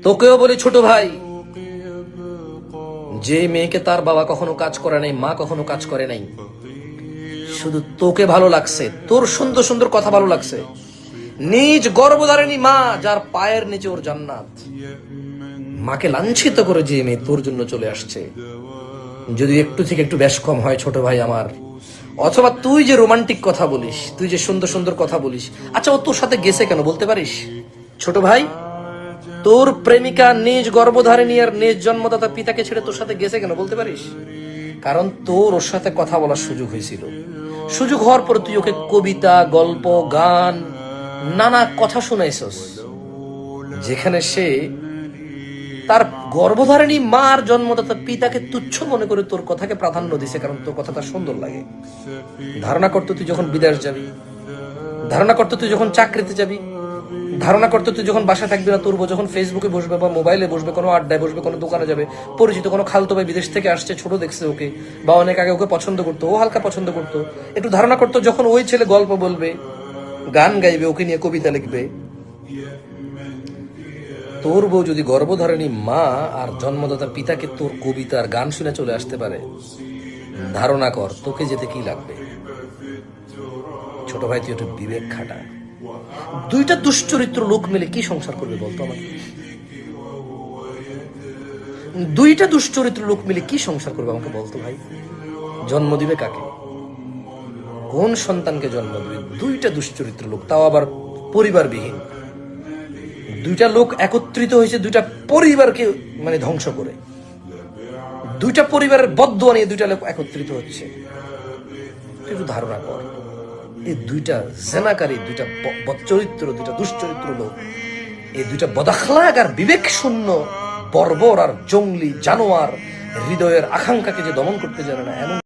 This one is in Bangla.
তোকেও বলি ছোট ভাই, যে মেয়েকে তার বাবা কখনো কাজ করে নাই, মা কখনো কাজ করে নাই, শুধু তোকে ভালো লাগছে, তোর সুন্দর সুন্দর কথা ভালো লাগছে, নিজ গর্ভধারিণী মা যার পায়ের নিচে ওর জান্নাত, মাকে লাঞ্ছিত করে যে মেয়ে তোর জন্য চলে আসছে, যদি একটু থেকে একটু বেশ কম হয় ছোট ভাই আমার, অথবা তুই যে রোমান্টিক কথা বলিস, তুই যে সুন্দর সুন্দর কথা বলিস, আচ্ছা ও তোর সাথে গেছে কেন বলতে পারিস ছোট ভাই? তোর প্রেমিকা নিজ গর্ভধারিণী আর নিজ জন্মদাতা পিতাকে ছেড়ে তোর সাথে গেছে কেন বলতে পারিস? কারণ তোর ওর সাথে কথা বলার সুযোগ হয়েছিল। সুযোগ হওয়ার পর তুই ওকে কবিতা, গল্প, গান, নানা কথা শুনাইছস, যেখানে সে তার গর্ভধারিণী মার জন্মদাতা পিতাকে তুচ্ছ মনে করে তোর কথাকে প্রাধান্য দিছে, কারণ তোর কথা তার সুন্দর লাগে। ধারণা করতো তুই যখন বিদেশ যাবি, ধারণা করতো তুই যখন চাকরিতে যাবি, ধারণা করতো তুই যখন বাসা থাকবি না, তোর যখন ফেসবুকে বসবে বা মোবাইলে বসবে, কোনো আড্ডায় বসবে, কোনো দোকানে যাবে, পরিচিত কোনো খালতো ভাই বিদেশ থেকে আসছে, ছোট দেখছে ওকে, বা অনেক আগে ওকে পছন্দ করতো, ও হালকা পছন্দ করতো, একটু ধারণা করতো যখন ওই ছেলে গল্প বলবে, গান গাইবে, ওকে নিয়ে কবিতা লিখবে, তোর বউ যদি গর্ভধারিণী মা আর জন্মদাতা পিতাকে তোর কবিতা আর গান শুনে চলে আসতে পারে, ধারণা কর তোকে যেতে কি লাগবে। ছোট ভাই তুই একটু বিবেক খাটা। দুইটা দুশ্চরিত্র লোক মিলে কি সংসার করবে বলতো আমাকে? দুইটা দুশ্চরিত্র লোক মিলে কি সংসার করবে আমাকে বলতো ভাই? জন্ম দিবে কাকে? কোন সন্তানকে জন্ম দিবে? দুইটা দুশ্চরিত্র লোক, তাও আবার পরিবারবিহীন। দুইটা লোক একত্রিত হয়েছে দুইটা পরিবারকে মানে ধ্বংস করে, দুইটা পরিবারের বদদোয়া নিয়ে দুইটা লোক একত্রিত হচ্ছে। একটু ধারণা কর, এই দুইটা জেনাকারী, দুইটা বদচরিত্র, দুইটা দুশ্চরিত্র লোক, এই দুইটা বদাখলাক আর বিবেক শূন্য বর্বর আর জঙ্গলি জানোয়ার হৃদয়ের আকাঙ্ক্ষাকে যে দমন করতে জানে না, এমন